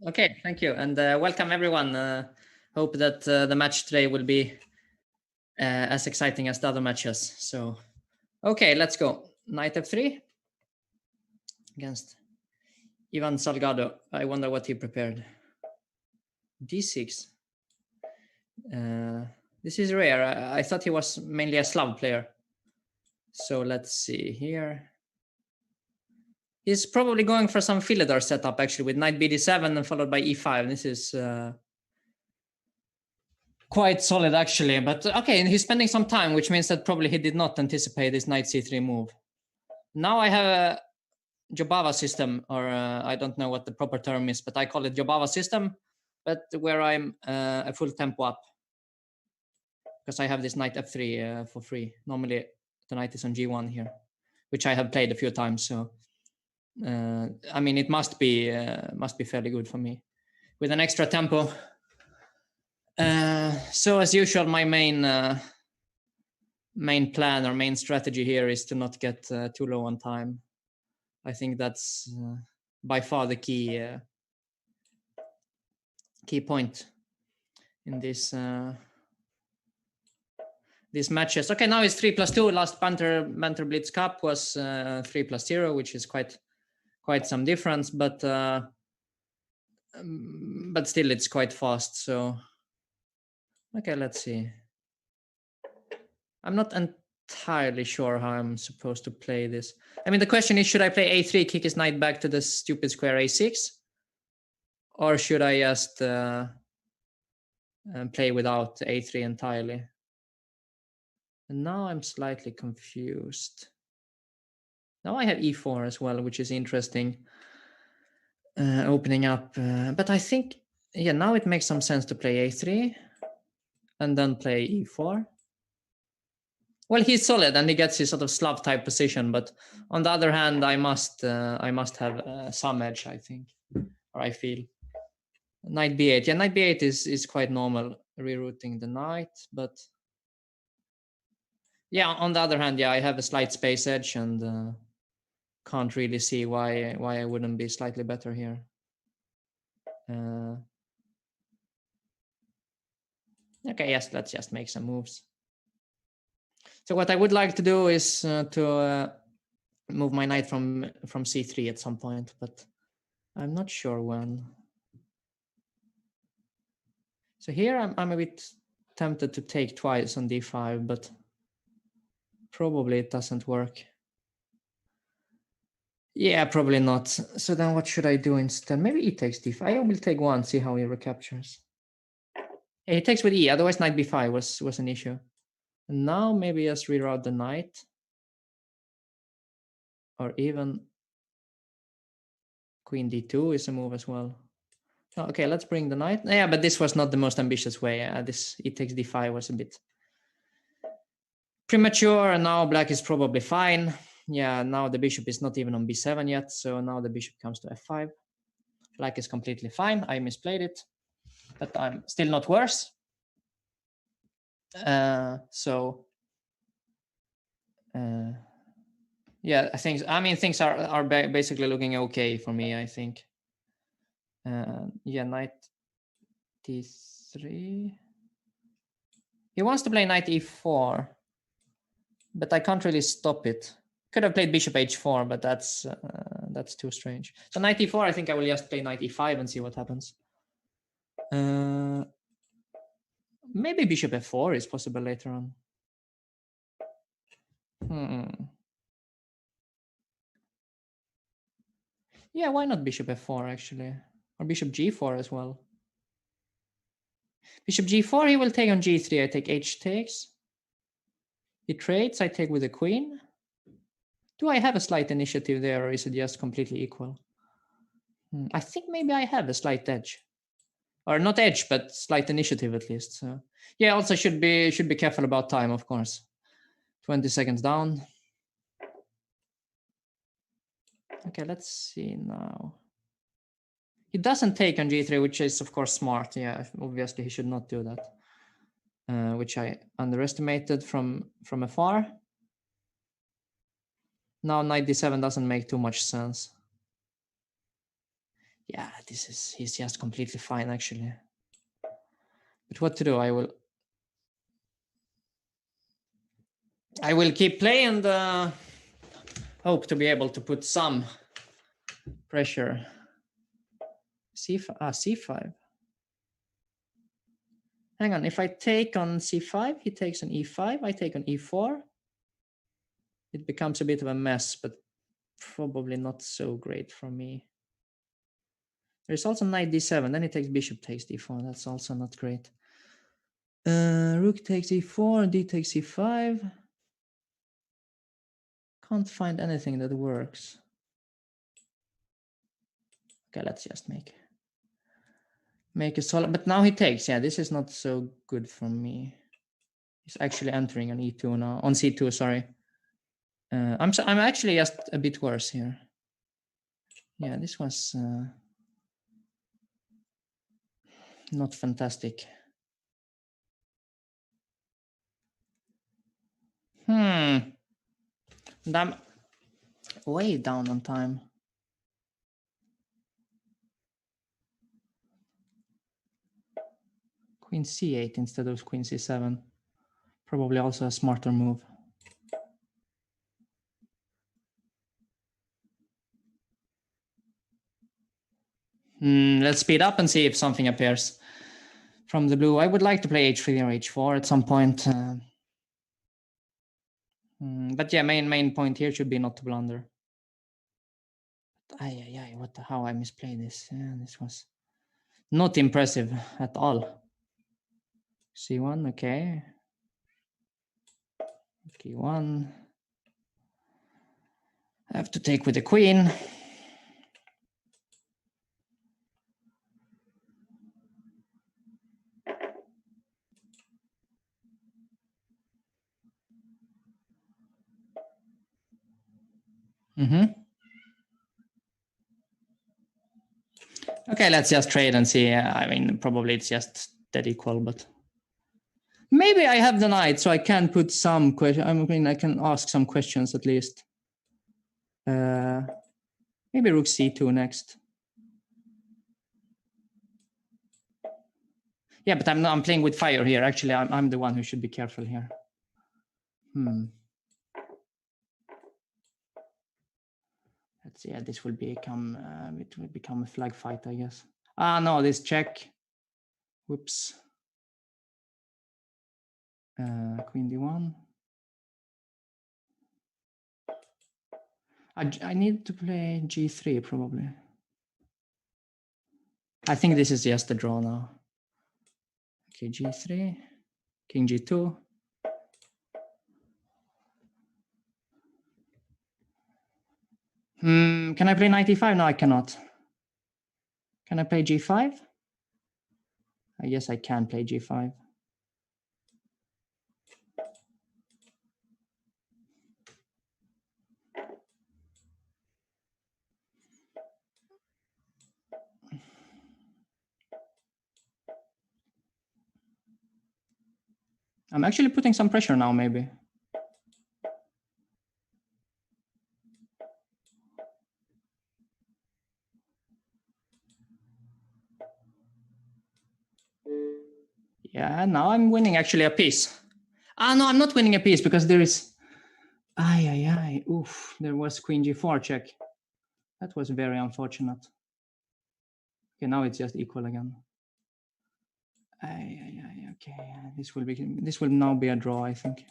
Okay, thank you, and welcome everyone. Hope that the match today will be as exciting as the other matches. So, okay, let's go. Knight f3 against Iván Salgado. I wonder what he prepared. d6. This is rare. I thought he was mainly a Slav player. So let's see here. He's probably going for some Philidor setup actually with knight bd7 and followed by e5. This is quite solid actually, but okay, and he's spending some time, which means that probably he did not anticipate this knight c3 move. Now I have a Jobava system, or I don't know what the proper term is, but I call it Jobava system, but where I'm a full tempo up. Because I have this knight f3 for free. Normally the knight is on g1 here, which I have played a few times, so I mean, it must be fairly good for me with an extra tempo. So as usual, my main plan or main strategy here is to not get too low on time. I think that's by far the key point in this these matches. Okay, now it's 3+2. Last Banter Blitz Cup was 3+0, which is quite some difference, but still it's quite fast. So okay, let's see. I'm not entirely sure how I'm supposed to play this. I mean, the question is, should I play a3, kick his knight back to the stupid square a6? Or should I just play without a3 entirely? And now I'm slightly confused. Now I have e4 as well, which is interesting. Opening up. But I think, yeah, now it makes some sense to play a3 and then play e4. Well, he's solid and he gets his sort of Slav type position, but on the other hand, I must have some edge, I think, or I feel. Knight b8. Yeah, knight b8 is quite normal, rerouting the knight, but yeah, on the other hand, yeah, I have a slight space edge and can't really see why I wouldn't be slightly better here. Okay, yes, let's just make some moves. So what I would like to do is to move my knight from c3 at some point, but I'm not sure when. So here I'm a bit tempted to take twice on d5, but probably it doesn't work. Yeah, probably not. So then what should I do instead? Maybe he takes d5. I will take one, see how he recaptures. Yeah, he takes with e, otherwise knight b5 was an issue. And now maybe just reroute the knight. Or even queen d2 is a move as well. Okay, let's bring the knight. Yeah, but this was not the most ambitious way. This e takes d5 was a bit premature, and now black is probably fine. Yeah, now the bishop is not even on b7 yet, so now the bishop comes to f5. Black is completely fine. I misplayed it, but I'm still not worse. Yeah, I mean things are basically looking okay for me, I think. Yeah, knight d3. He wants to play knight e4, but I can't really stop it. Could have played bishop h4, but that's too strange. So knight e4, I think I will just play knight e5 and see what happens. Maybe bishop f4 is possible later on. Yeah, why not bishop f4 actually? Or bishop g4 as well. Bishop g4, he will take on g3. I take h takes. He trades, I take with the queen. Do I have a slight initiative there, or is it just completely equal? I think maybe I have a slight edge. Or not edge, but slight initiative at least. So yeah, also should be careful about time, of course. 20 seconds down. Okay, let's see now. He doesn't take on g3, which is of course smart. Yeah, obviously he should not do that, which I underestimated from afar. Now knight d7 doesn't make too much sense. Yeah, he's just completely fine actually. But what to do? I will keep playing and hope to be able to put some pressure. C5. Hang on, if I take on C5, he takes on E5, I take on E4. It becomes a bit of a mess, but probably not so great for me. There's also knight D7, then he takes bishop takes D4, that's also not great. Rook takes E4, D takes C5. Can't find anything that works. Okay, let's just make a solid, but now he takes. Yeah, this is not so good for me. He's actually entering on E2 now, on C2, sorry. I'm actually just a bit worse here. Yeah, this was not fantastic. I'm way down on time. Queen C8 instead of Queen C7. Probably also a smarter move. Let's speed up and see if something appears from the blue. I would like to play H3 or H4 at some point. But yeah, main point here should be not to blunder. How I misplayed this. Yeah, this was not impressive at all. C1, okay. K1. I have to take with the queen. Okay, let's just trade and see. I mean, probably it's just dead equal, but maybe I have the knight, so I can put some question. I mean, I can ask some questions at least. Maybe Rook C2 next. Yeah, but I'm playing with fire here. Actually, I'm the one who should be careful here. Let's see. Yeah, this will become it will become a flag fight, I guess. No, this check. Whoops. Queen D1. I need to play G3 probably. I think this is just a draw now. Okay, G3, King G2. Can I play knight E5? No, I cannot. Can I play G5? I guess I can play G5. I'm actually putting some pressure now, maybe. Yeah, now I'm winning actually a piece. No, I'm not winning a piece because there is... Oof, there was Queen G4 check. That was very unfortunate. Okay, now it's just equal again. Okay, this will now be a draw, I think.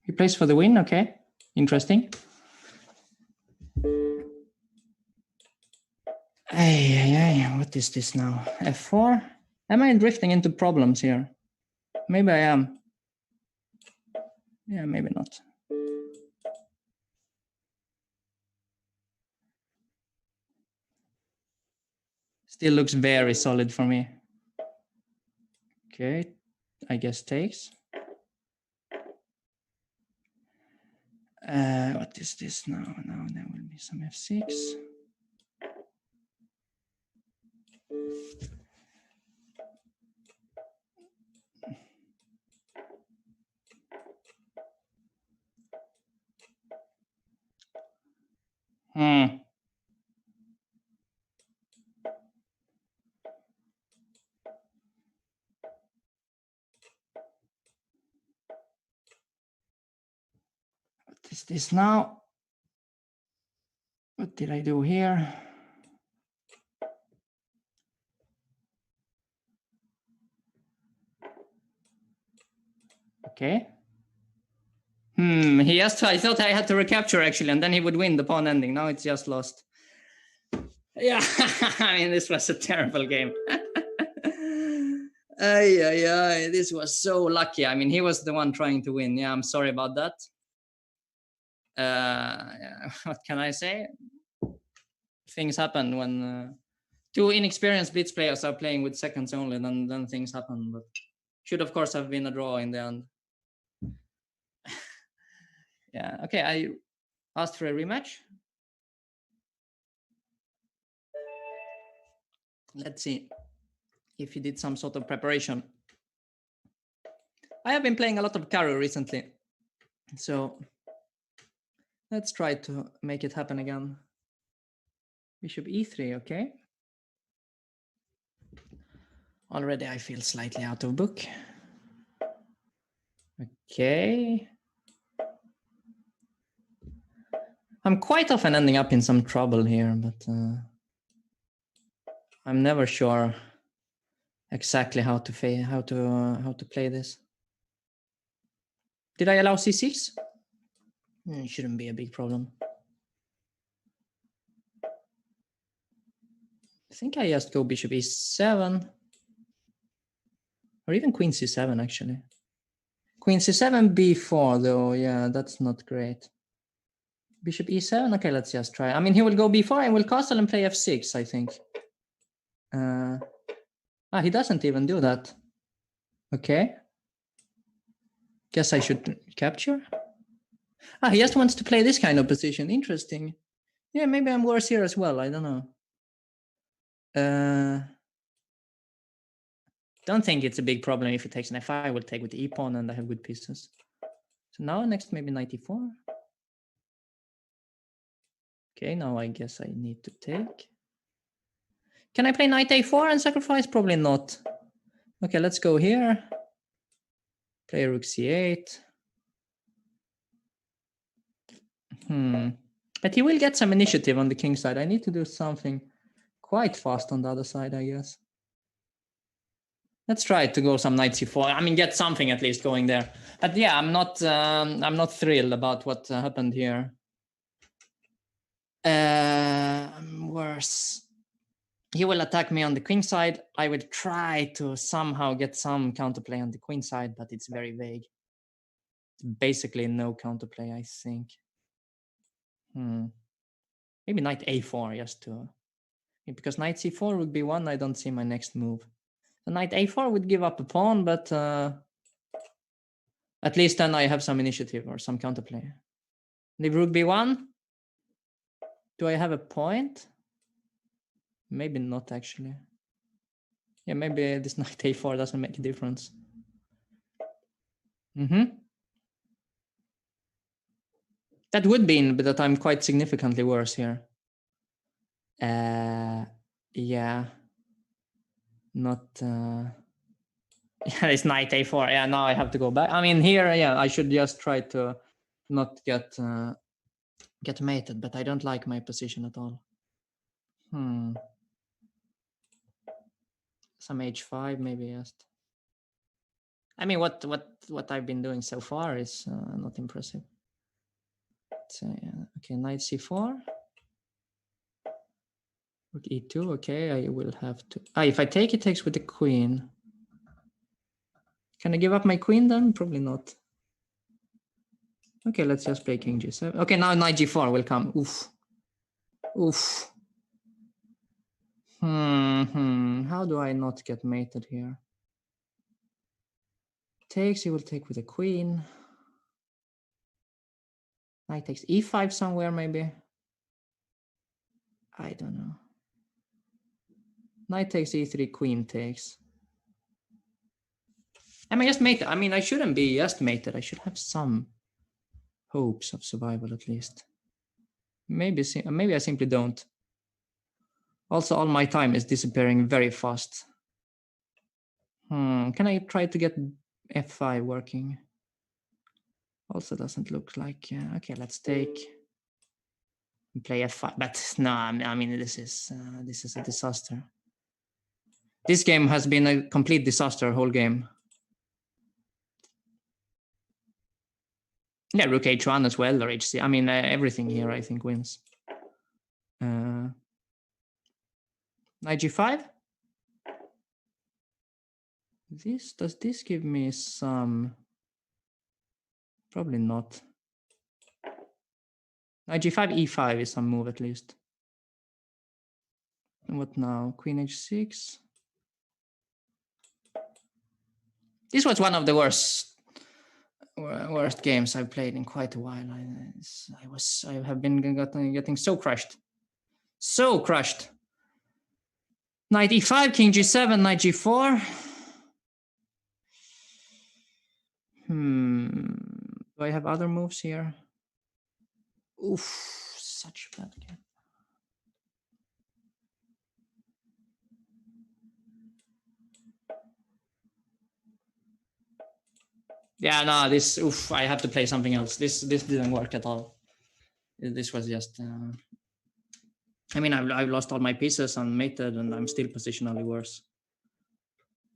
He plays for the win, okay. Interesting. What is this now? F4? Am I drifting into problems here? Maybe I am. Yeah, maybe not. Still looks very solid for me. Okay. I guess takes. What is this now? Now there will be some f6. What is this now? What did I do here? Okay. He has to, I thought I had to recapture actually, and then he would win the pawn ending. Now it's just lost. Yeah, I mean, this was a terrible game. This was so lucky. I mean, he was the one trying to win. Yeah, I'm sorry about that. What can I say? Things happen when two inexperienced blitz players are playing with seconds only, then things happen. But should of course have been a draw in the end. Yeah, okay, I asked for a rematch. Let's see if he did some sort of preparation. I have been playing a lot of Caru recently, so let's try to make it happen again. Bishop e3, okay. Already I feel slightly out of book. Okay. I'm quite often ending up in some trouble here, but I'm never sure exactly how to play this. Did I allow c6? It shouldn't be a big problem. I think I just go bishop e7. Or even queen c7, actually. Queen c7, b4, though. Yeah, that's not great. Bishop e7. Okay, let's just try. I mean, he will go b4 and will castle and play f6, I think. He doesn't even do that. Okay. Guess I should capture. He just wants to play this kind of position. Interesting. Yeah, maybe I'm worse here as well. I don't know. Don't think it's a big problem if it takes an f5. I will take with the e-pawn and I have good pieces. So now next maybe knight e4. Okay, now I guess I need to take. Can I play knight a4 and sacrifice? Probably not. Okay, let's go here. Play rook c8. But he will get some initiative on the king side. I need to do something quite fast on the other side, I guess. Let's try to go some knight c4. I mean, get something at least going there. But yeah, I'm not thrilled about what happened here. Worse. He will attack me on the queen side. I will try to somehow get some counterplay on the queen side, but it's very vague. It's basically no counterplay, I think. Maybe knight a4 just to... Because knight c4 would be one, I don't see my next move. The knight a4 would give up a pawn, but at least then I have some initiative or some counterplay. Leave rook b1. Do I have a point? Maybe not, actually. Yeah, maybe this knight a4 doesn't make a difference. That would mean that I'm quite significantly worse here. Yeah. Not... Yeah, it's knight a4. Yeah, now I have to go back. I mean, here, yeah, I should just try to not get mated, but I don't like my position at all. Some h5, maybe just. I mean, what I've been doing so far is not impressive. So, yeah. Okay, knight c4. Rook e2. Okay, I will have to. If I take, it takes with the queen. Can I give up my queen then? Probably not. Okay, let's just play king g7. Okay, now knight g4 will come. Oof. Oof. How do I not get mated here? takes, he will take with the queen. Knight takes e5 somewhere, maybe. I don't know. Knight takes e3, queen takes. Am I just mated? I mean, I shouldn't be just mated. I should have some hopes of survival at least. Maybe I simply don't. Also, all my time is disappearing very fast. Can I try to get f5 working? Also doesn't look like, okay, let's take and play f5, but no, I mean, this is a disaster. This game has been a complete disaster, whole game. Yeah, rook h1 as well, or hc. I mean, everything here I think wins. Knight g5. Does this give me some? Probably not. Knight g5, e5 is some move at least. And what now? Queen h6. This was one of the worst games I've played in quite a while. I have been getting so crushed. So crushed. Knight e5, king g7, knight g4. Do I have other moves here? Oof, such a bad game. Yeah, no, this, oof, I have to play something else. This didn't work at all. This was just, I mean, I've lost all my pieces and mated, and I'm still positionally worse.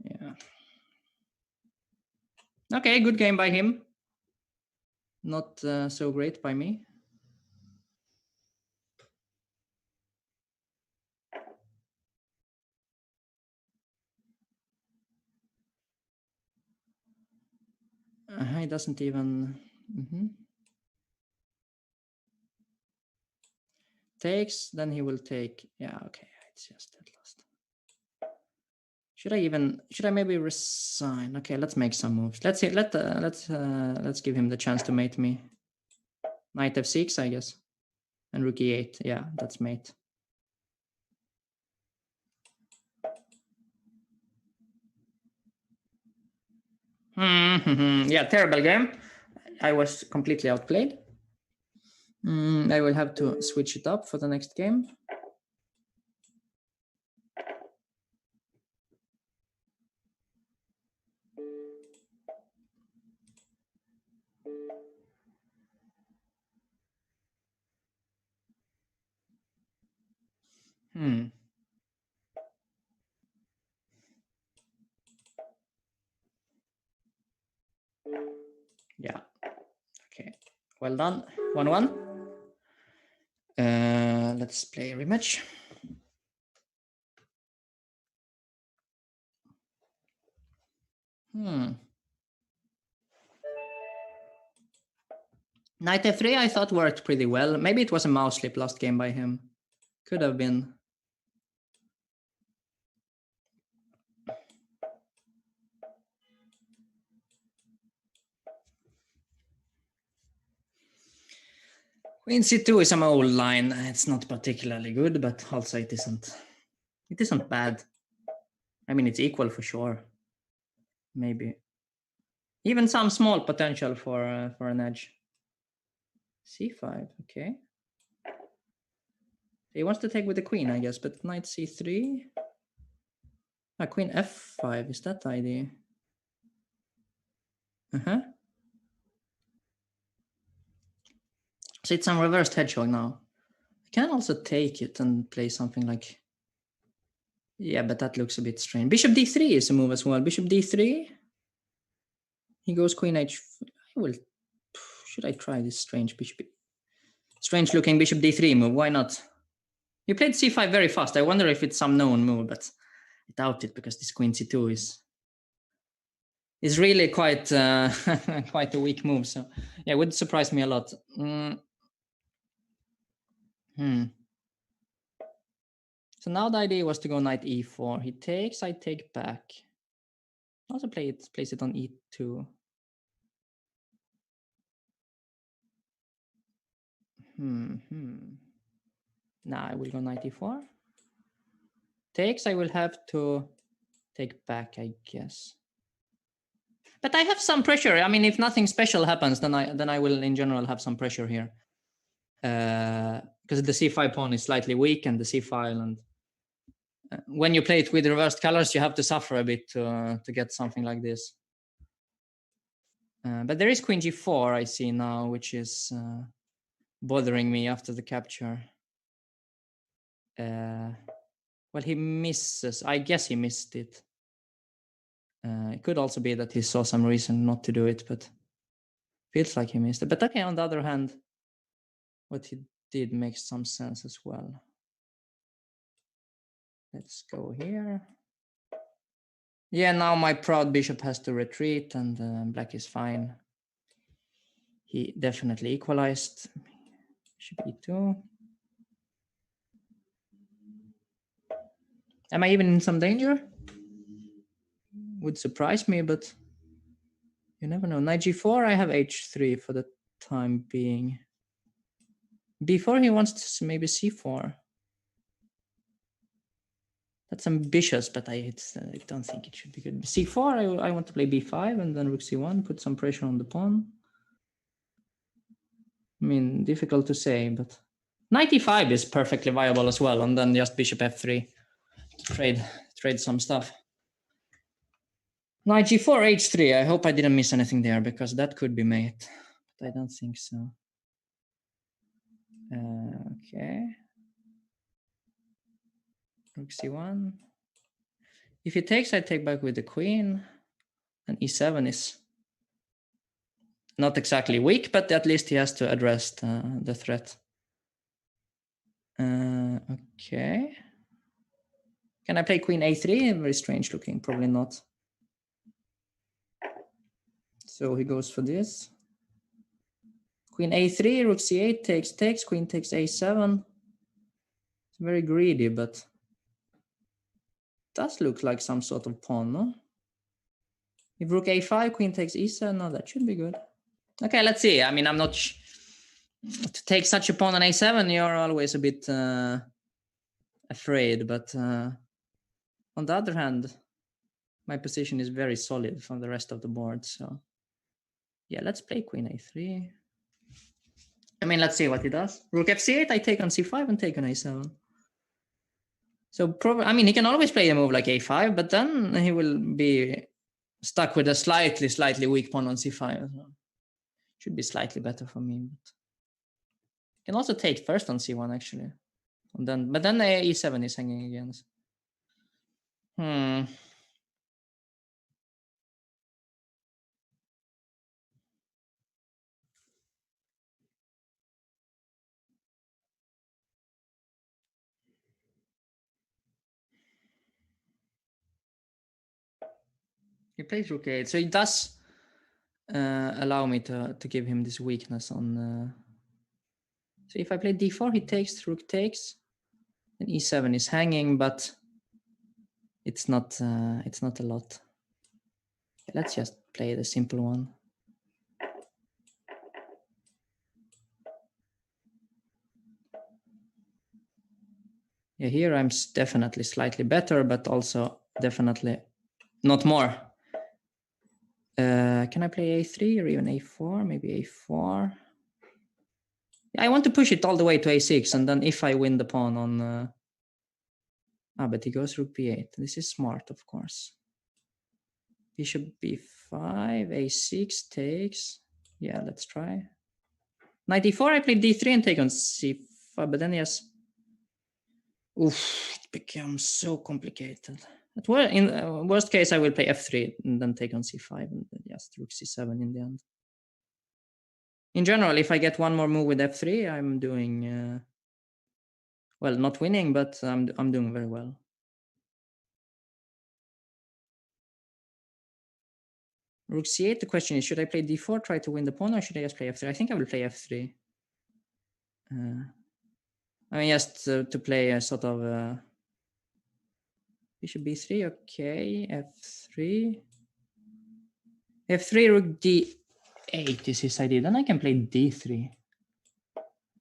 Yeah. Okay, good game by him. Not so great by me. He doesn't even... Takes, then he will take... Yeah, okay, it's just at last. Should I maybe resign? Okay, let's make some moves. Let's give him the chance to mate me. Knight f6, I guess. And rook e8. Yeah, that's mate. Yeah, terrible game. I was completely outplayed. I will have to switch it up for the next game. Yeah. Okay. Well done. 1-1. Let's play a rematch. Knight f3 I thought worked pretty well. Maybe it was a mouse slip last game by him. Could have been. Queen c2 is some old line. It's not particularly good, but also it isn't bad. I mean, it's equal for sure. Maybe. Even some small potential for an edge. c5, okay. He wants to take with the queen, I guess, but knight c3. Queen f5, is that the idea? So it's some reversed hedgehog now. I can also take it and play something like... Yeah, but that looks a bit strange. Bishop d3 is a move as well. Bishop d3. He goes queen h... Should I try this strange bishop? Strange looking bishop d3 move, why not? He played c5 very fast. I wonder if it's some known move, but I doubt it because this queen c2 is really quite quite a weak move. So yeah, it would surprise me a lot. So now the idea was to go knight e4. He takes, I take back. Also place it on e2. Now I will go knight e4. Takes, I will have to take back, I guess. But I have some pressure. I mean, if nothing special happens, then I will in general have some pressure here. Because the c5 pawn is slightly weak and the c file, and when you play it with reversed colors, you have to suffer a bit to get something like this. But there is queen g4 I see now, which is bothering me after the capture. Well, he misses. I guess he missed it. It could also be that he saw some reason not to do it, but feels like he missed it. But okay, on the other hand, what he did makes some sense as well. Let's go here. Yeah, now my proud bishop has to retreat, and black is fine. He definitely equalized. Bishop e2. Am I even in some danger? Would surprise me, but you never know. Knight g4, I have h3 for the time being. b4, he wants to maybe c4. That's ambitious, but I don't think it should be good. c4, I want to play b5 and then rook c1, put some pressure on the pawn. I mean, difficult to say, but knight e5 is perfectly viable as well, and then just bishop f3, trade some stuff. Knight g4, h3. I hope I didn't miss anything there, because that could be mate, but I don't think so. Okay. Rook c1. If he takes, I take back with the queen, and e7 is not exactly weak, but at least he has to address the threat. Okay. Can I play queen a3? Very strange looking, probably not. So he goes for this. Queen a3, rook c8, takes, queen takes a7. It's very greedy, but does look like some sort of pawn, no? If rook a5, queen takes e7, no, that should be good. Okay, let's see. I mean, I'm not... to take such a pawn on a7, you're always a bit afraid, but on the other hand, my position is very solid from the rest of the board, so... Yeah, let's play queen a3. I mean, let's see what he does. Rook f8, I take on c5 and take on a7. So probably, I mean, he can always play a move like a5, but then he will be stuck with a slightly weak pawn on c5. Should be slightly better for me. But can also take first on c1 actually, and then but then e7 is hanging against. He plays rook a8, so it does allow me to give him this weakness on. So if I play d4, he takes, rook takes, and e7 is hanging, but it's not a lot. Let's just play the simple one. Yeah, here I'm definitely slightly better, but also definitely not more. Can I play a3 or even a4? Maybe a4. I want to push it all the way to a6, and then if I win the pawn on... but he goes rook b8. This is smart, of course. Bishop b5, a6 takes. Yeah, let's try. Knight e4, I play d3 and take on c5, but then yes. Oof, it becomes so complicated. In worst case, I will play f3 and then take on c5 and then just rook c7 in the end. In general, if I get one more move with f3, I'm doing well, not winning, but I'm doing very well. Rook c8. The question is, should I play d4, try to win the pawn, or should I just play f3? I think I will play f3. I mean, just to play a sort of bishop b3. Okay, f3. F3, rook d8 is his idea. Then I can play d3.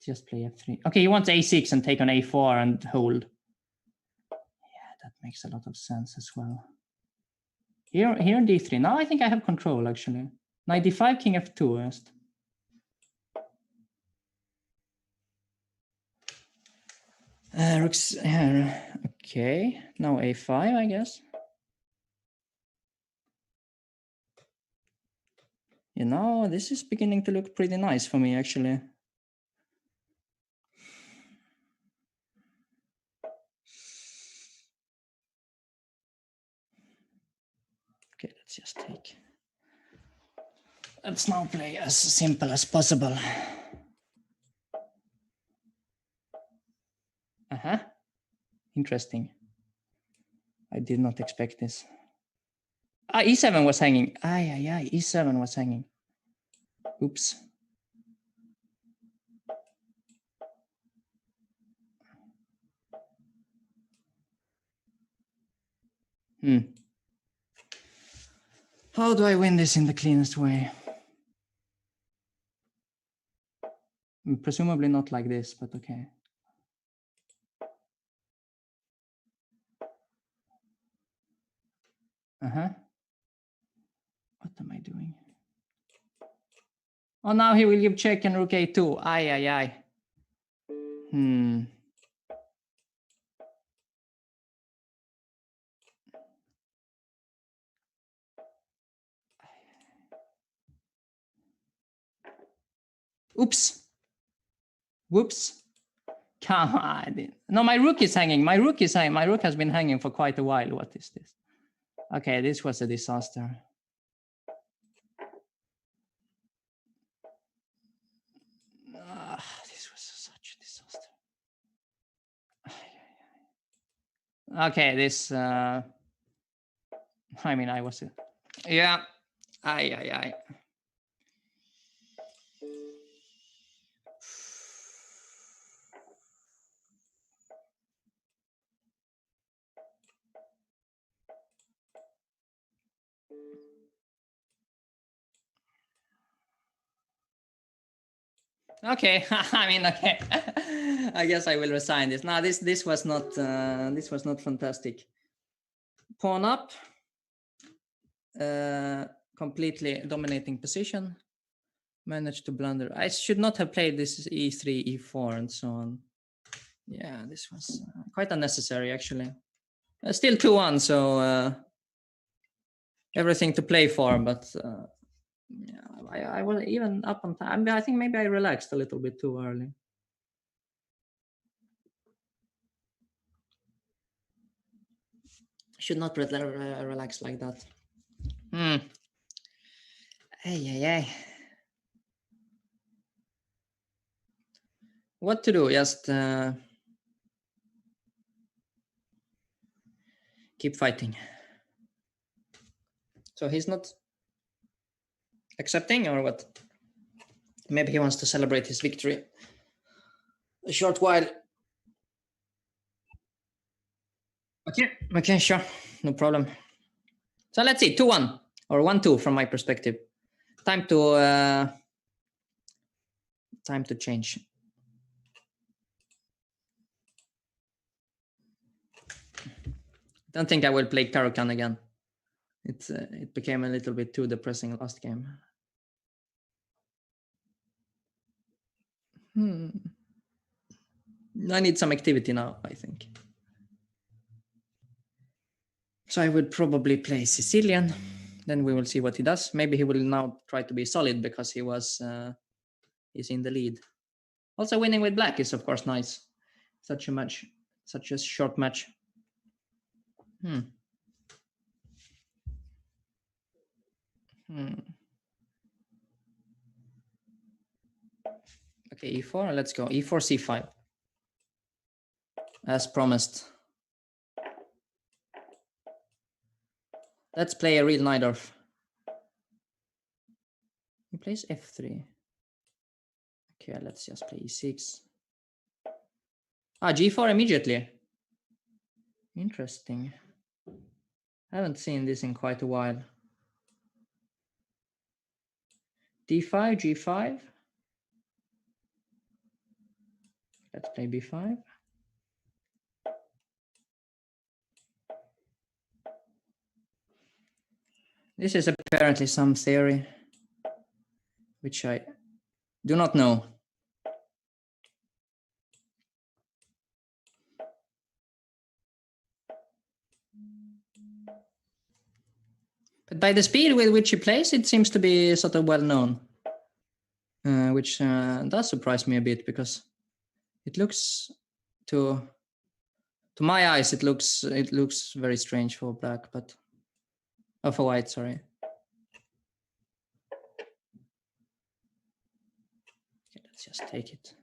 Just play f3. Okay, he wants a6 and take on a4 and hold. Yeah, that makes a lot of sense as well. Here d3. Now I think I have control actually. Knight d5, king f2 first. Rooks here. Okay, now a5, I guess. You know, this is beginning to look pretty nice for me, actually. Okay, let's just take. Let's now play as simple as possible. Uh-huh. Interesting. I did not expect this. Ah, e7 was hanging. Aye, e7 was hanging. Oops. How do I win this in the cleanest way? Presumably not like this, but okay. Uh-huh. What am I doing? Oh, now he will give check and rook a2. Aye. Oops. Whoops. Come on. No, my rook is hanging. My rook has been hanging for quite a while. What is this? Okay, this was a disaster. This was such a disaster. Okay, this. I mean, I was. Yeah. Aye. Okay, I mean, okay. I guess I will resign this. No, this was not fantastic. Pawn up. Completely dominating position. Managed to blunder. I should not have played this e3, e4, and so on. Yeah, this was quite unnecessary, actually. Still 2-1, so everything to play for, but yeah, I was even up on time. I think maybe I relaxed a little bit too early. Should not relax like that. Hey. What to do? Just keep fighting. So he's not accepting, or what? Maybe he wants to celebrate his victory a short while. Okay, sure, no problem. So let's see, 2-1 or 1-2 from my perspective. Time to change. Don't think I will play Caruana again. It became a little bit too depressing last game. I need some activity now, I think. So I would probably play Sicilian. Then we will see what he does. Maybe he will now try to be solid because he's in the lead. Also, winning with black is of course nice. Such a short match. Okay, e4. Let's go. e4, c5. As promised. Let's play a real Najdorf. He plays f3. Okay, let's just play e6. g4 immediately. Interesting. I haven't seen this in quite a while. D5, G5. Let's play B5. This is apparently some theory, which I do not know. But by the speed with which he plays, it seems to be sort of well known, which does surprise me a bit, because it looks to my eyes it looks very strange for black, but for white, sorry. Okay, let's just take it.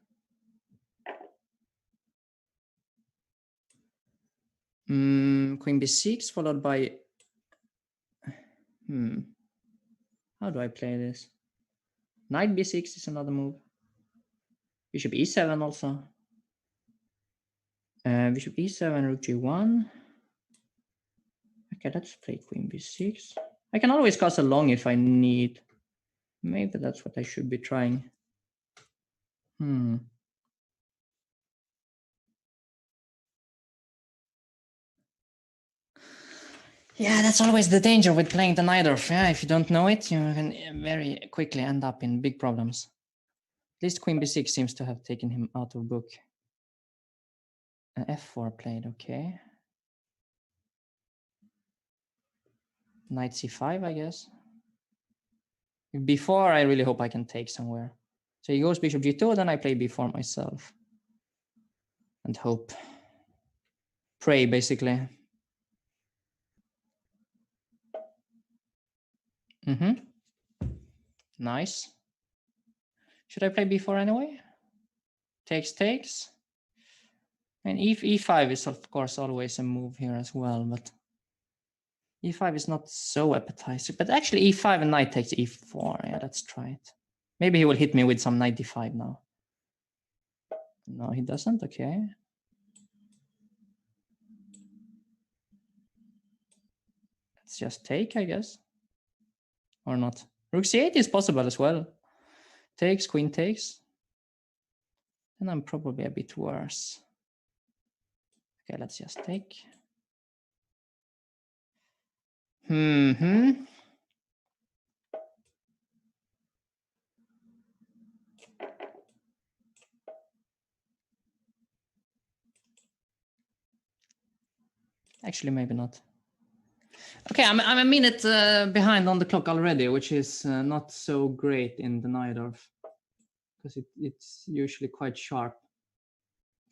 Queen b6 followed by how do I play this? Knight b6 is another move. Bishop e7 also. Bishop e7, rook g1. Okay, let's play queen b6. I can always castle long if I need. Maybe that's what I should be trying. Yeah, that's always the danger with playing the Najdorf. Yeah, if you don't know it, you can very quickly end up in big problems. At least queen b6 seems to have taken him out of book. F4 played, okay. Knight c5, I guess. Before, I really hope I can take somewhere. So he goes bishop g2, then I play b4 myself. And hope. Pray, basically. Nice. Should I play b4 anyway? Takes. And e5 is, of course, always a move here as well, but e5 is not so appetizing. But actually, e5 and knight takes e4. Yeah, let's try it. Maybe he will hit me with some knight d5 now. No, he doesn't. Okay. Let's just take, I guess. Or not. Rook c8 is possible as well. Takes, queen takes. And I'm probably a bit worse. Okay, let's just take. Actually, maybe not. Okay, I'm a minute behind on the clock already, which is not so great in the Najdorf, because it's usually quite sharp.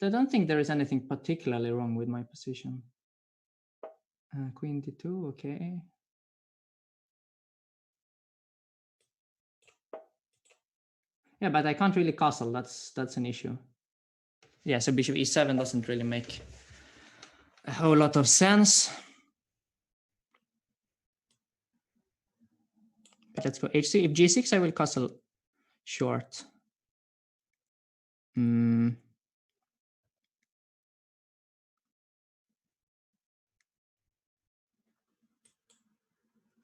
I don't think there is anything particularly wrong with my position. Queen d2, okay. Yeah, but I can't really castle. That's an issue. Yeah, so bishop e7 doesn't really make a whole lot of sense. But let's go h6. If g6, I will castle short.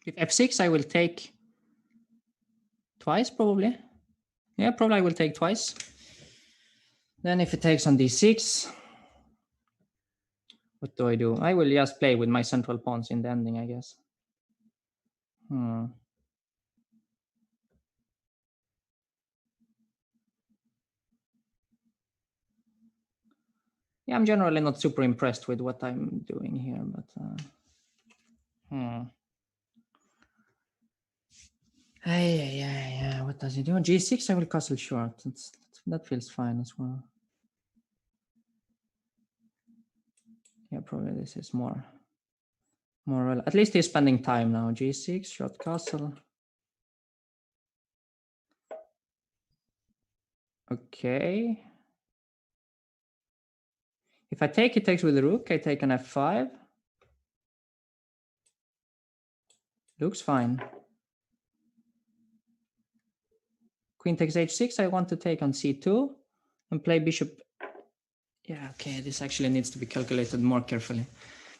If f6, I will take twice, probably. Yeah, probably I will take twice. Then if it takes on d6, what do? I will just play with my central pawns in the ending, I guess. Yeah, I'm generally not super impressed with what I'm doing here, but yeah. What does he do? G6, I will castle short. That feels fine as well. Yeah, probably this is more. At least he's spending time now. G6, short castle. Okay. If I take, he takes with the rook. I take an f5. Looks fine. Queen takes h6. I want to take on c2 and play bishop. Yeah, okay, this actually needs to be calculated more carefully.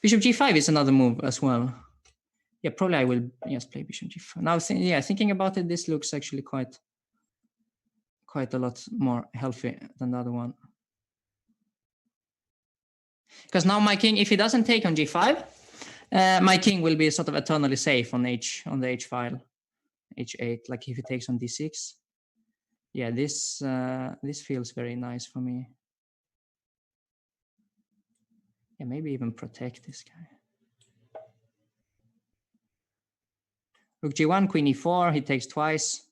Bishop g5 is another move as well. Yeah, probably I will just play bishop g4. Now, thinking about it, this looks actually quite a lot more healthy than the other one. Because now my king, if he doesn't take on g5, my king will be sort of eternally safe on the h file, h8. Like if he takes on d6, yeah, this feels very nice for me. Yeah, maybe even protect this guy. Rook g1, queen e4. He takes twice.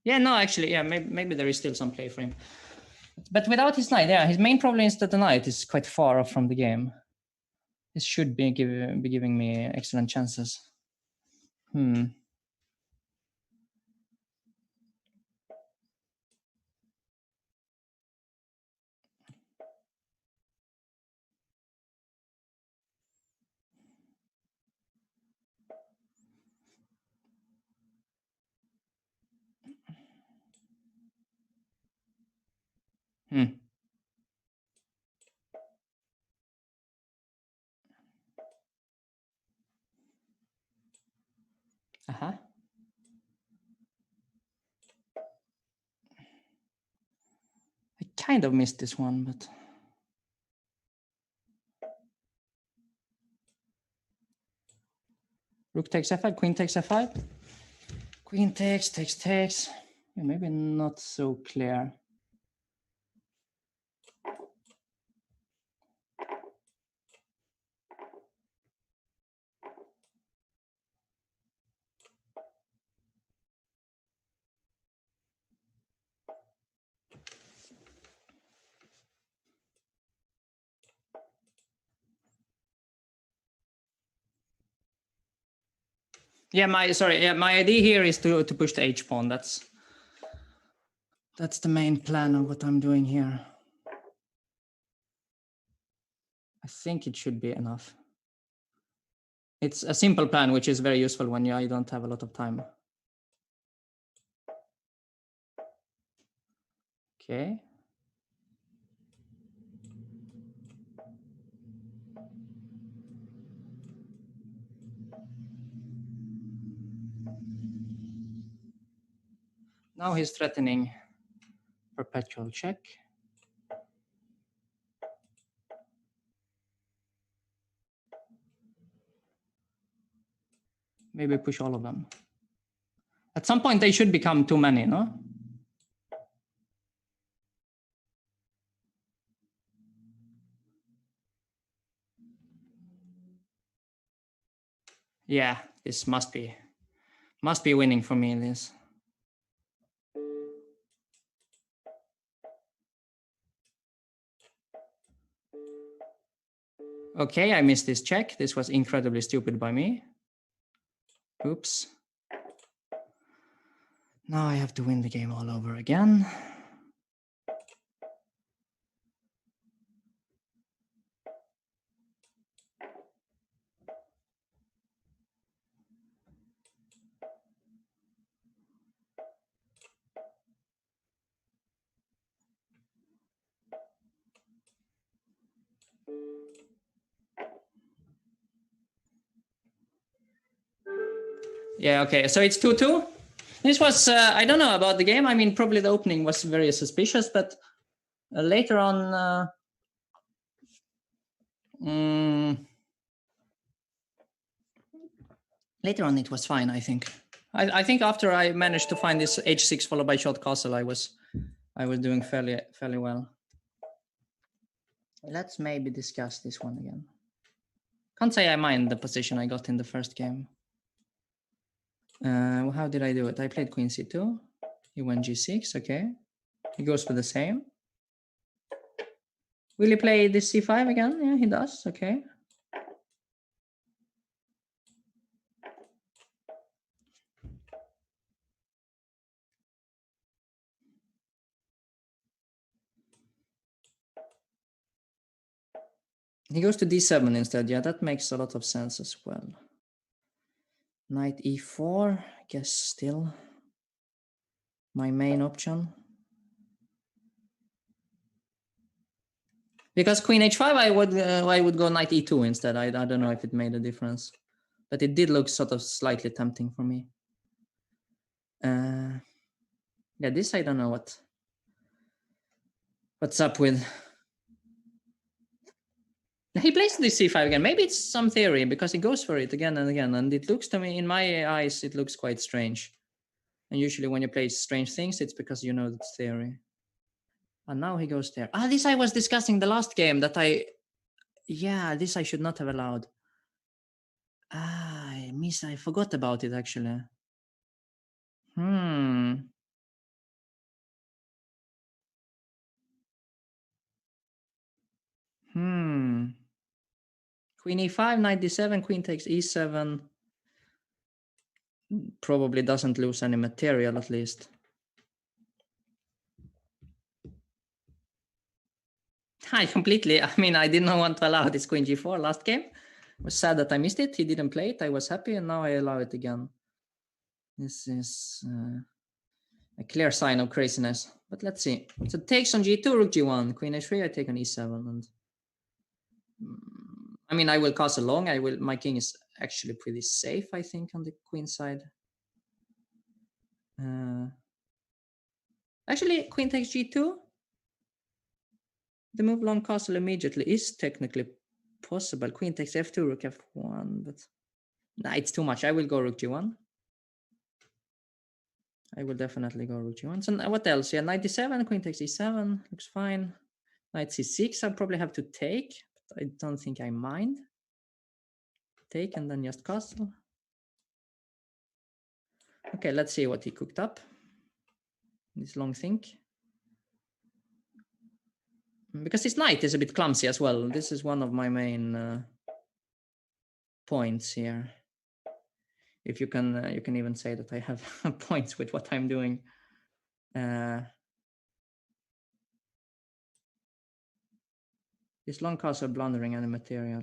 Yeah, no, actually, yeah, maybe there is still some play for him. But without his knight, yeah, his main problem is that the knight is quite far off from the game. This should be giving me excellent chances. Uh-huh. I kind of missed this one, but... Rook takes f5, queen takes f5. Queen takes. Yeah, maybe not so clear. Yeah, my idea here is to push the h pawn. That's the main plan of what I'm doing here. I think it should be enough. It's a simple plan, which is very useful when you don't have a lot of time. Okay. Now he's threatening perpetual check. Maybe push all of them. At some point, they should become too many, no? Yeah, this must be winning for me, this. Okay, I missed this check. This was incredibly stupid by me. Oops. Now I have to win the game all over again. Yeah, okay, so it's 2-2. This was, I don't know about the game. I mean, probably the opening was very suspicious, but later on, it was fine, I think. I think after I managed to find this h6 followed by short castle, I was doing fairly well. Let's maybe discuss this one again. Can't say I mind the position I got in the first game. How did I do it? I played queen c2. He went g6, okay. He goes for the same. Will he play this c5 again? Yeah, he does, okay. He goes to d7 instead. Yeah, that makes a lot of sense as well. Knight e4, I guess still my main option. Because queen h5, I would go knight e2 instead. I don't know if it made a difference, but it did look sort of slightly tempting for me. Yeah, this I don't know what's up with. He plays this c5 again. Maybe it's some theory because he goes for it again and again, and it looks to me, in my eyes, it looks quite strange. And usually when you play strange things, it's because you know it's theory. And now he goes there. Ah, this I was discussing the last game that this I should not have allowed. Ah, I forgot about it actually. Queen e5, knight d7, queen takes e7. Probably doesn't lose any material at least. I did not want to allow this queen g4 last game. I was sad that I missed it. He didn't play it. I was happy, and now I allow it again. This is a clear sign of craziness. But let's see. So takes on g2, rook g1, queen h3. I take on e7, and I will castle long. My king is actually pretty safe, I think, on the queen side. Actually, queen takes g2. The move long castle immediately is technically possible. Queen takes f2, rook f1, but nah, it's too much. I will go rook g1. I will definitely go rook g1. So what else? Yeah, knight d7, queen takes e7, looks fine. Knight c6, I'll probably have to take, but I don't think I mind. Take and then just castle. Okay, let's see what he cooked up. This long think. Because his knight is a bit clumsy as well. This is one of my main points here. If you can even say that I have points with what I'm doing. This long castle blundering any material.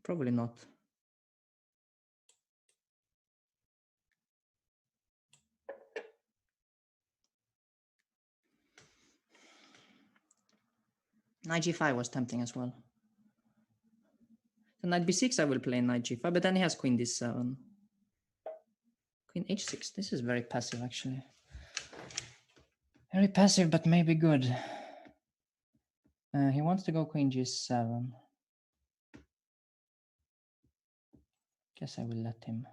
Probably not. Knight g5 was tempting as well. So knight b6 I will play knight g5, but then he has queen d7. Queen h6, this is very passive actually. Very passive, but maybe good. He wants to go queen g7. Guess I will let him.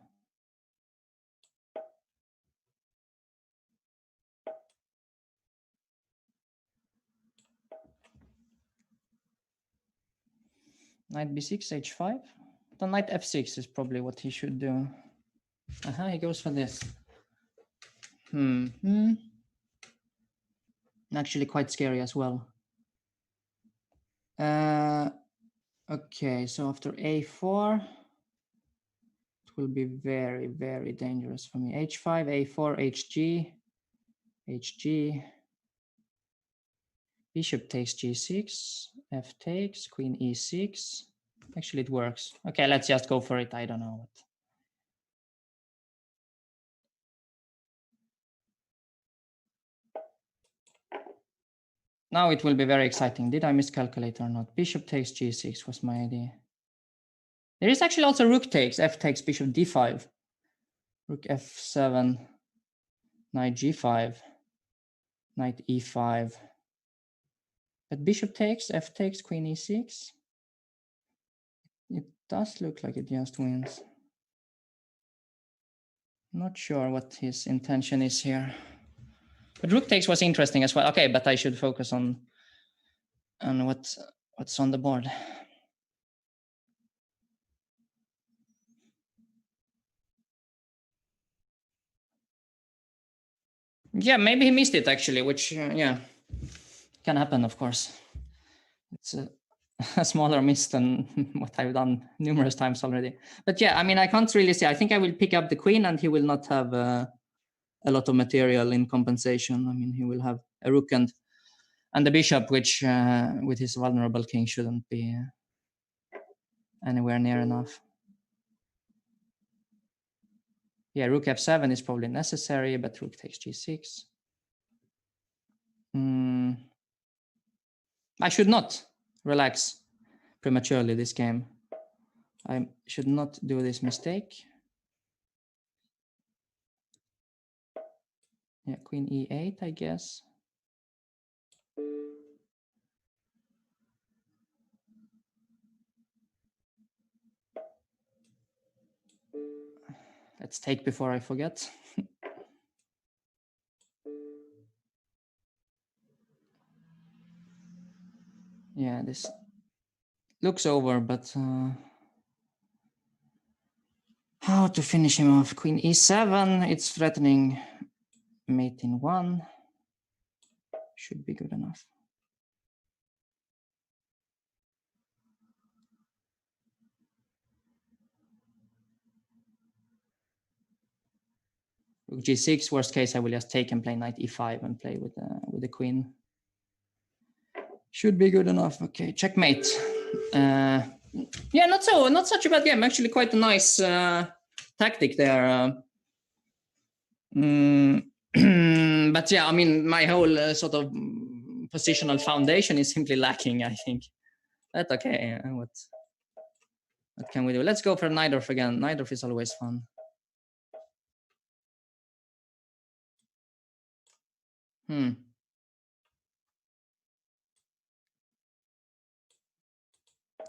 Knight b6, h5. The knight f6 is probably what he should do. He goes for this. Actually quite scary as well. Okay, so after a4, it will be very, very dangerous for me. h5, a4, hg, hg. Bishop takes g6, f takes, queen e6. Actually, it works. Okay, let's just go for it. I don't know what. Now it will be very exciting. Did I miscalculate or not? Bishop takes g6 was my idea. There is actually also rook takes, f takes, bishop d5. Rook f7, knight g5, knight e5. But bishop takes, f takes, queen e6. It does look like it just wins. Not sure what his intention is here. But rook takes was interesting as well. Okay, but I should focus on what's on the board. Yeah, maybe he missed it actually, which yeah, can happen, of course. It's a smaller miss than what I've done numerous times already. But yeah, I can't really say. I think I will pick up the queen and he will not have a lot of material in compensation. He will have a rook and the bishop, which with his vulnerable king shouldn't be anywhere near enough. Yeah, rook f7 is probably necessary, but rook takes g6. I should not relax prematurely this game. I should not do this mistake. Yeah, queen e8, I guess. Let's take before I forget. Yeah, this looks over, but how to finish him off? Queen e7, it's threatening mate in 1. Should be good enough. Rook g6, worst case, I will just take and play knight e5 and play with the queen. Should be good enough. Okay, checkmate. Yeah, not such a bad game. Actually, quite a nice tactic there. But yeah, I mean, my whole sort of positional foundation is simply lacking, I think. That's okay. What can we do? Let's go for Najdorf again. Najdorf is always fun.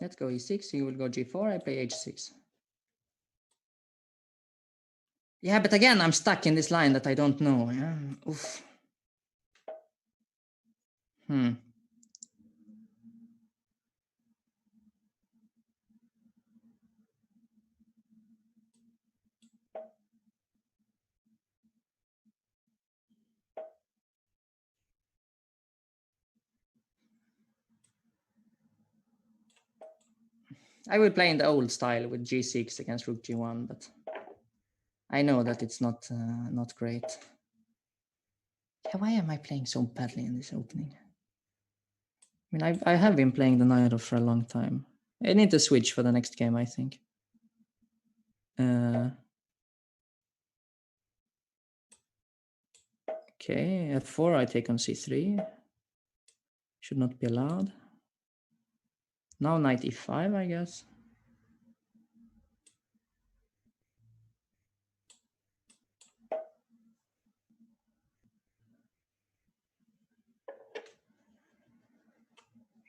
Let's go e6. He will go g4. I play h6. Yeah, but again, I'm stuck in this line that I don't know. Yeah. Oof. I will play in the old style with g6 against rook g1, but I know that it's not great. Yeah, why am I playing so badly in this opening? I mean, I have been playing the Najdorf for a long time. I need to switch for the next game, I think. Okay, f4, I take on c3. Should not be allowed. Now knight e5, I guess.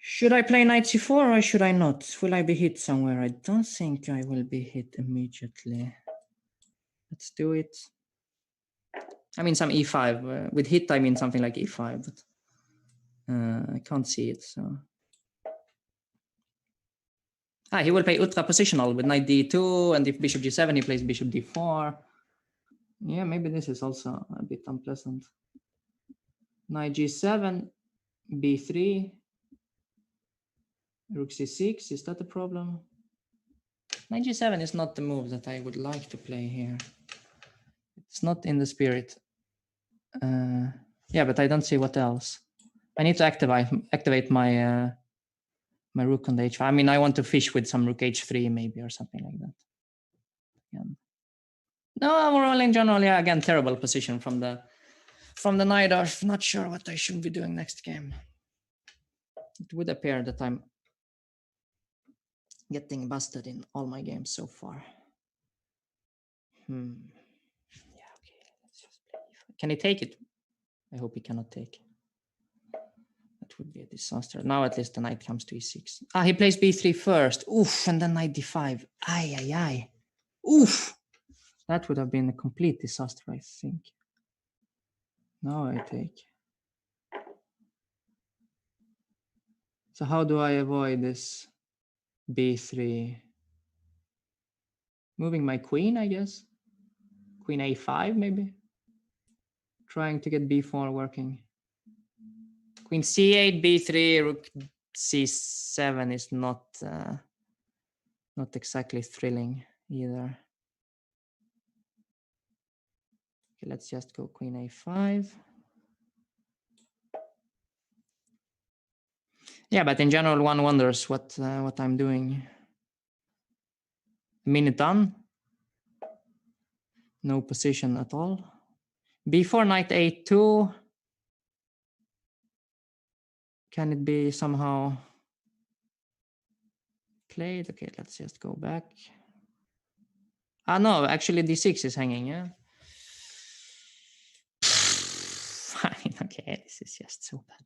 Should I play knight c4 or should I not? Will I be hit somewhere? I don't think I will be hit immediately. Let's do it. I mean some e5. With hit, I mean something like e5, but I can't see it, so. He will play ultra positional with knight d2, and if bishop g7, he plays bishop d4. Yeah, maybe this is also a bit unpleasant. Knight g7, b3, rook c6, is that a problem? Knight g7 is not the move that I would like to play here. It's not in the spirit. Yeah, but I don't see what else. I need to activate my my rook on the h5. I mean, I want to fish with some rook h3 maybe or something like that. Again. No, overall in general, yeah, again, terrible position from the Najdorf. Not sure what I should be doing next game. It would appear that I'm getting busted in all my games so far. Yeah, okay, let's just play. Can he take it? I hope he cannot take. That would be a disaster. Now at least the knight comes to e6. He plays b3 first. Oof, and then knight d5. Ay. Oof. That would have been a complete disaster, I think. Now I take. So how do I avoid this b3? Moving my queen, I guess. Queen a5, maybe. Trying to get b4 working. Queen c8, b3, rook c7 is not exactly thrilling either. Okay, let's just go queen a5. Yeah, but in general, one wonders what I'm doing. A minute done. No position at all. B4, knight A2. Can it be somehow played? Okay, let's just go back. Ah, no, actually D6 is hanging, yeah? I mean, okay, this is just so bad.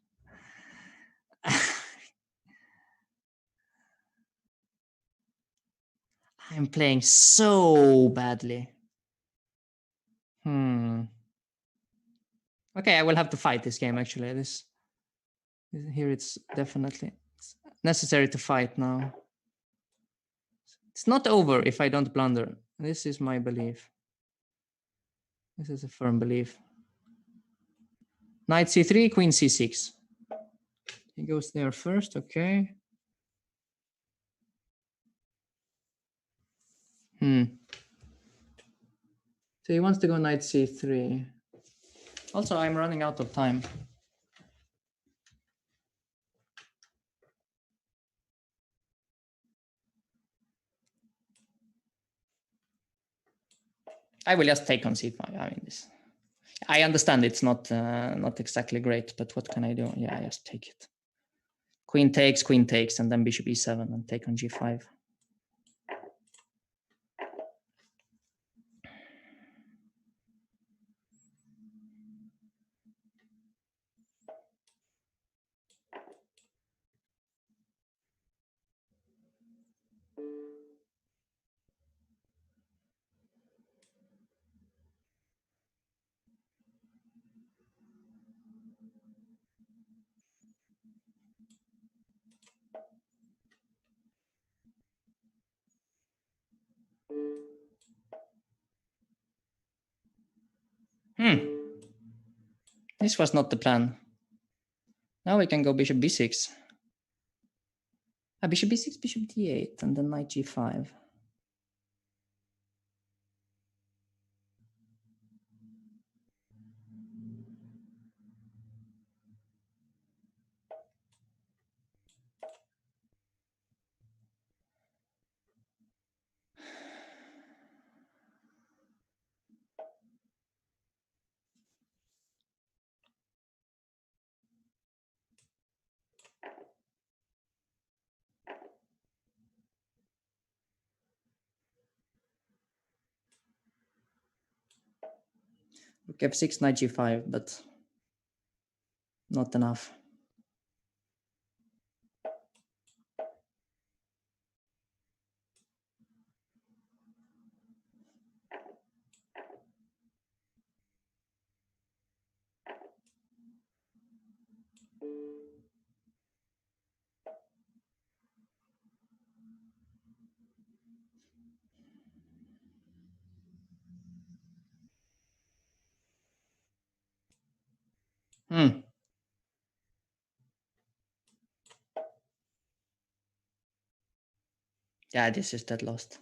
I'm playing so badly. Okay, I will have to fight this game, actually. Here it's definitely necessary to fight now. It's not over if I don't blunder. This is my belief. This is a firm belief. Knight C3, Queen C6. He goes there first, okay. So he wants to go Knight C3. Also, I'm running out of time. I will just take on C5. I mean, this. I understand it's not exactly great, but what can I do? Yeah, I just take it. Queen takes, and then bishop e7 and take on g5. This was not the plan. Now we can go bishop b6. Bishop b6, bishop d8, and then knight g5. Rook f6, knight g5, but not enough. Yeah, this is dead lost.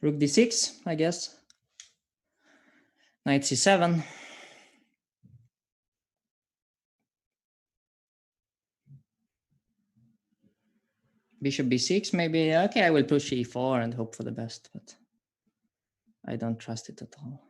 Rook d6, I guess. Knight c7. Bishop b6, maybe. Okay, I will push e4 and hope for the best, but I don't trust it at all.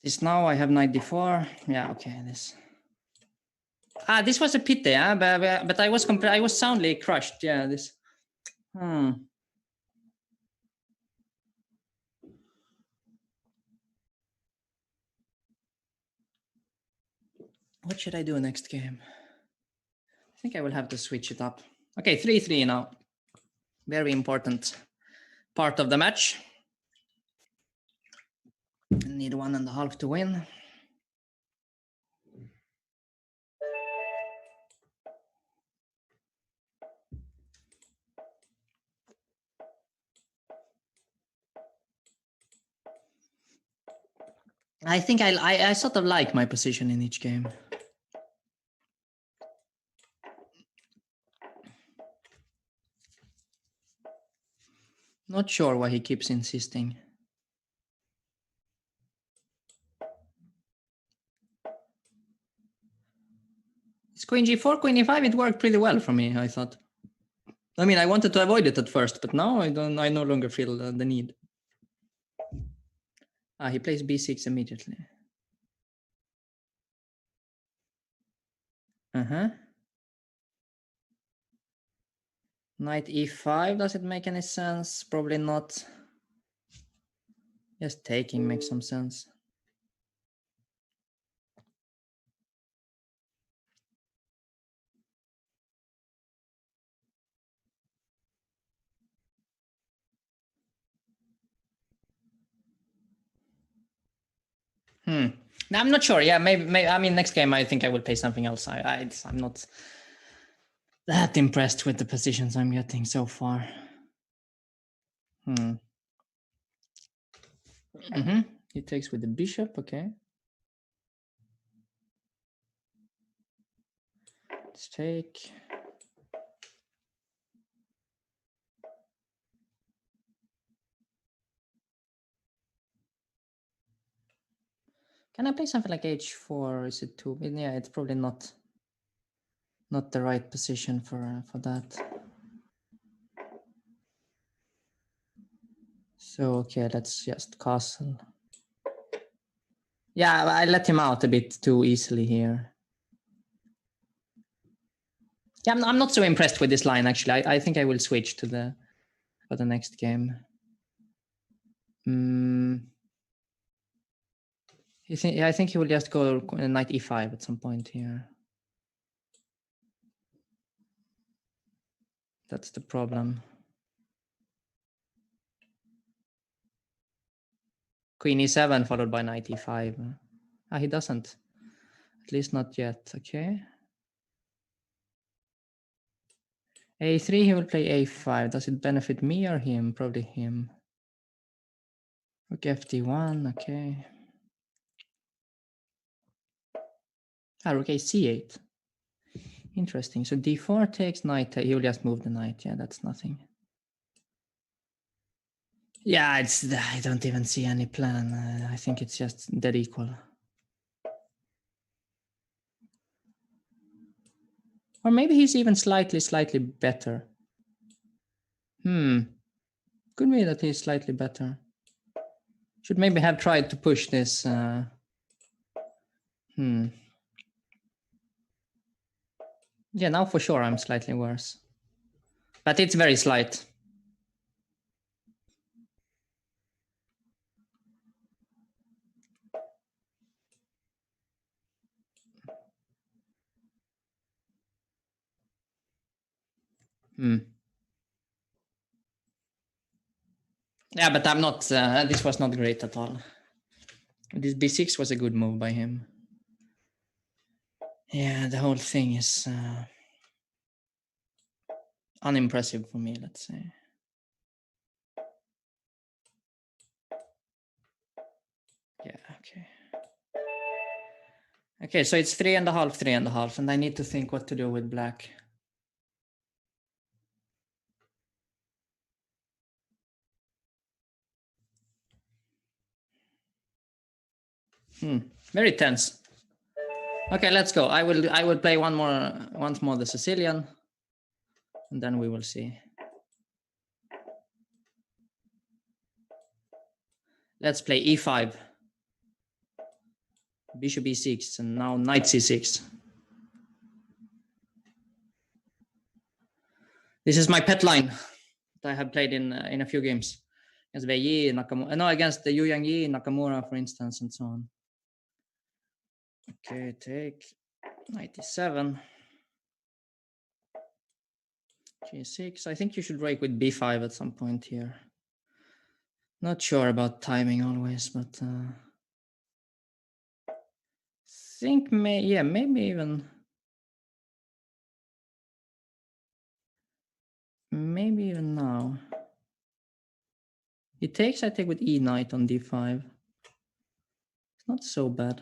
This now I have knight d4. Yeah, okay, this. This was a pity, yeah, but I was soundly crushed. Yeah, this. What should I do next game? I think I will have to switch it up. Okay, 3-3 now. Very important part of the match. I need 1.5 to win. I think I sort of like my position in each game. Not sure why he keeps insisting. It's queen g4, queen e5. It worked pretty well for me, I thought. I mean, I wanted to avoid it at first, but now I no longer feel the need. He plays b6 immediately. Knight e5, does it make any sense? Probably not. Just taking makes some sense. No, I'm not sure. Yeah, maybe. I mean, next game I think I will play something else. I'm not that impressed with the positions I'm getting so far. He takes with the bishop. Okay. Let's take. Can I play something like h4? Is it too? Yeah, it's probably not the right position for that. So okay, let's just castle. Yeah, I let him out a bit too easily here. Yeah, I'm not so impressed with this line actually. I think I will switch to for the next game. I think he will just go knight e5 at some point here. That's the problem. Queen e7 followed by knight e5. He doesn't. At least not yet. Okay. a3, he will play a5. Does it benefit me or him? Probably him. Rook fd1. Okay. Rook c8. Interesting. So d4 takes knight. He will just move the knight. Yeah, that's nothing. Yeah, I don't even see any plan. I think it's just dead equal. Or maybe he's even slightly better. Could be that he's slightly better. Should maybe have tried to push this. Yeah, now for sure I'm slightly worse. But it's very slight. Yeah, but I'm not. This was not great at all. This b6 was a good move by him. Yeah, the whole thing is unimpressive for me, let's say. Yeah, okay. Okay, so it's 3.5, and I need to think what to do with black. Very tense. Okay, let's go. I will play once more the Sicilian, and then we will see. Let's play e5. bishop e6, and now knight c6. This is my pet line that I have played in a few games against Wei Nakamura. No, against the Yu Yang Yi, Nakamura, for instance, and so on. Okay, take 97. G6. I think you should break with b5 at some point here. Not sure about timing always, but think maybe even now. He takes, I take with e knight on d5. It's not so bad.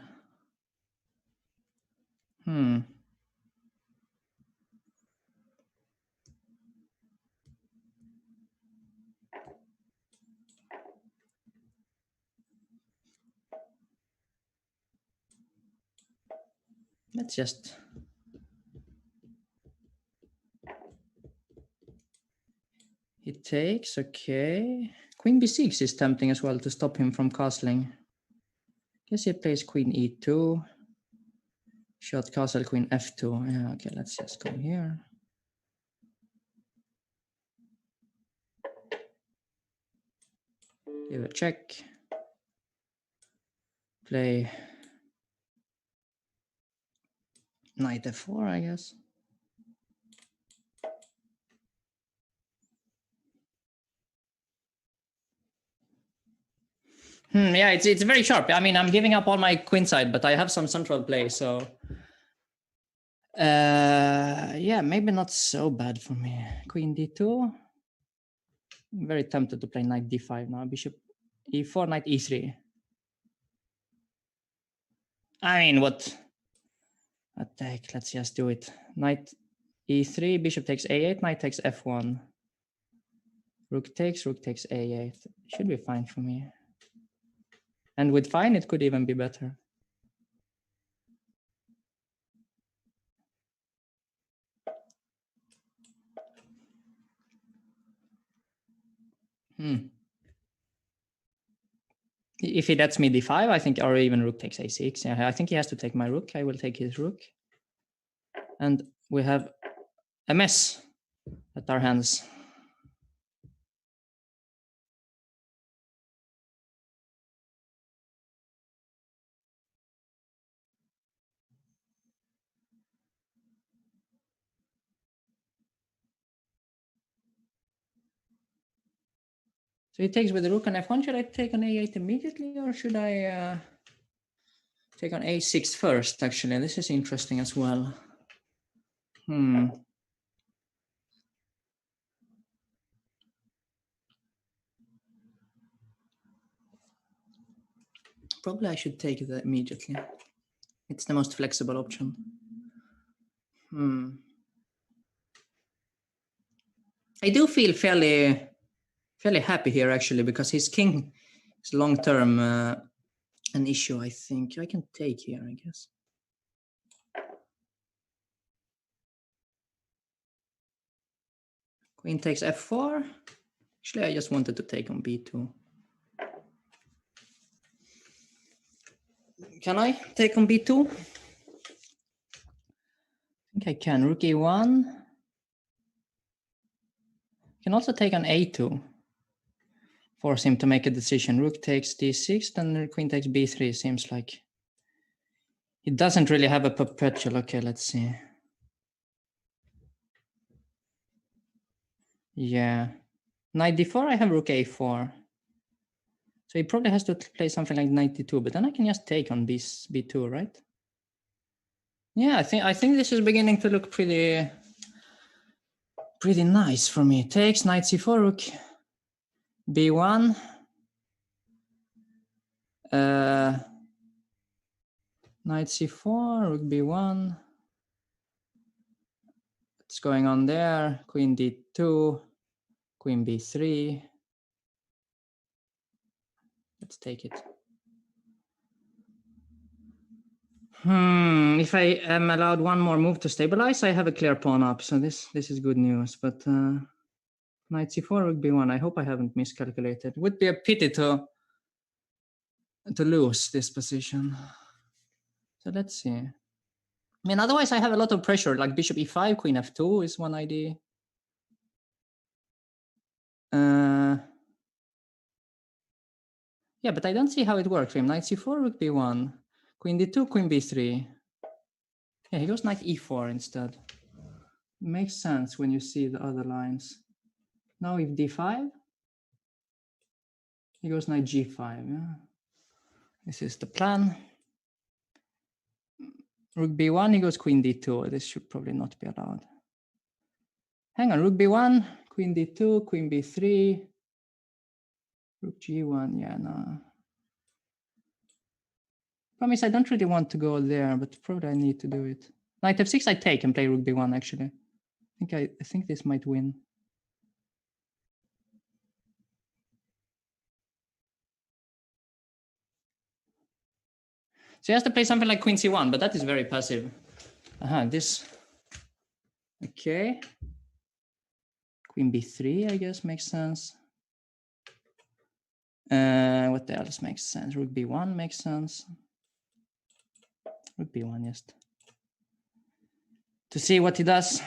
Let's just he takes, okay. Queen b6 is tempting as well to stop him from castling. Guess he plays queen e2. Shot castle queen f2. Yeah, okay, let's just go here. Give a check. Play knight f4, I guess. Yeah, it's very sharp. I mean, I'm giving up all my queen side, but I have some central play, so yeah, maybe not so bad for me. Queen d2. I'm very tempted to play knight d5 now. Bishop e4, knight e3. I mean, what attack? Let's just do it. Knight e3, bishop takes a8, knight takes f1. Rook takes a8. Should be fine for me. And with fine, it could even be better. If he lets me d5, I think, or even rook takes a6. Yeah, I think he has to take my rook. I will take his rook. And we have a mess at our hands. So he takes with the rook on f1. Should I take on a8 immediately, or should I take on a6 first? Actually, this is interesting as well. Probably I should take that immediately. It's the most flexible option. I do feel fairly happy here, actually, because his king is long-term an issue, I think. I can take here, I guess. Queen takes f4. Actually, I just wanted to take on b2. Can I take on b2? I think I can. Rook e1. Can also take on a2. Force him to make a decision. Rook takes d6, then queen takes b3. Seems like he doesn't really have a perpetual. Okay, let's see. Yeah. Knight d4, I have rook a4. So he probably has to play something like knight d2, but then I can just take on b2, right? Yeah, I think this is beginning to look pretty nice for me. Takes knight c4, rook b1. Knight c4, rook b1. What's going on there? Queen d2, queen b3. Let's take it. If I am allowed one more move to stabilize, I have a clear pawn up. So this is good news. But knight c4, rook b1. I hope I haven't miscalculated. It would be a pity to lose this position. So let's see. I mean, otherwise I have a lot of pressure, like bishop e5, queen f2 is one idea. Yeah, but I don't see how it works for him. Knight c4, rook b1, queen d2, queen b3. Yeah, he goes knight e4 instead. Makes sense when you see the other lines. Now if d5, he goes knight g5. Yeah, this is the plan. Rook b1, he goes queen d2. This should probably not be allowed. Hang on, rook b1, queen d2, queen b3, rook g1. Yeah, no. Promise, I don't really want to go there, but probably I need to do it. Knight f6, I take and play rook b1. Actually, I think this might win. So he has to play something like queen c1, but that is very passive. This. Okay. Queen b3, I guess, makes sense. What else makes sense? Rook b1 makes sense. Rook b1, just to see what he does.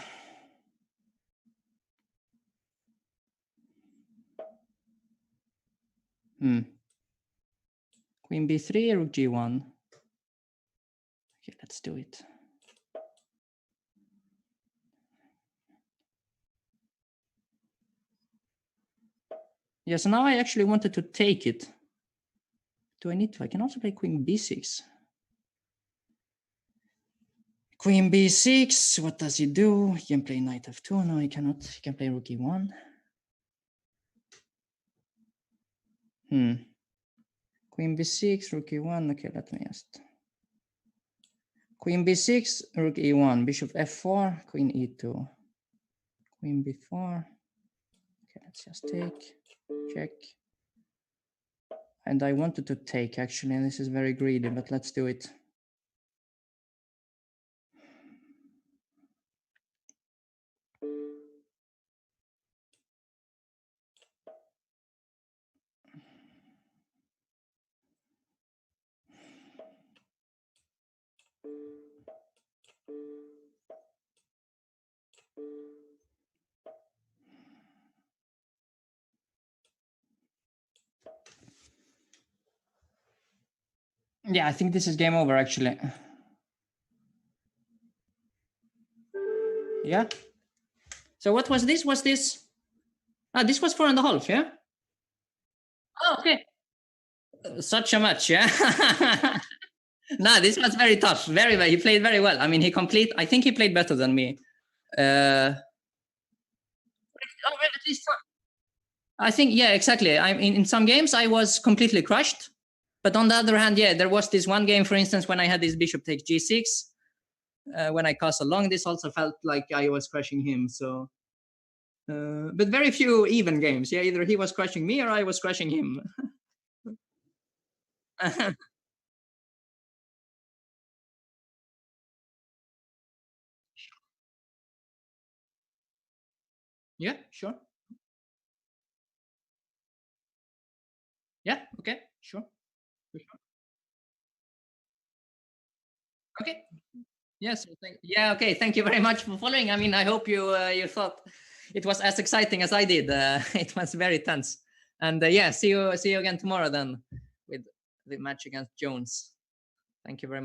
Queen b3, rook g1. Okay, let's do it. Yeah, so now I actually wanted to take it. Do I need to? I can also play queen b6. Queen b6, what does he do? He can play knight f2. No, he cannot. He can play rook e1. Queen b6, rook e1. Okay, let me just. Queen b6, rook e1, bishop f4, queen e2. Queen b4. Okay, let's just take, check. And I wanted to take, actually, and this is very greedy, but let's do it. Yeah, I think this is game over, actually. Yeah. So what was this? Was this? This was 4.5, yeah? Oh, okay. Such a match, yeah? No, this was very tough. Very well. He played very well. I mean, I think he played better than me. At least I think, yeah, exactly. I mean, in some games I was completely crushed. But on the other hand, yeah, there was this one game, for instance, when I had this bishop takes g6. When I castled long, this also felt like I was crushing him. So, but very few even games. Yeah, either he was crushing me or I was crushing him. Yeah, sure. Yeah, okay, sure. Okay. Yes. Yeah. Okay. Thank you very much for following. I mean, I hope you you thought it was as exciting as I did. It was very tense. And yeah, see you again tomorrow then with the match against Jones. Thank you very much.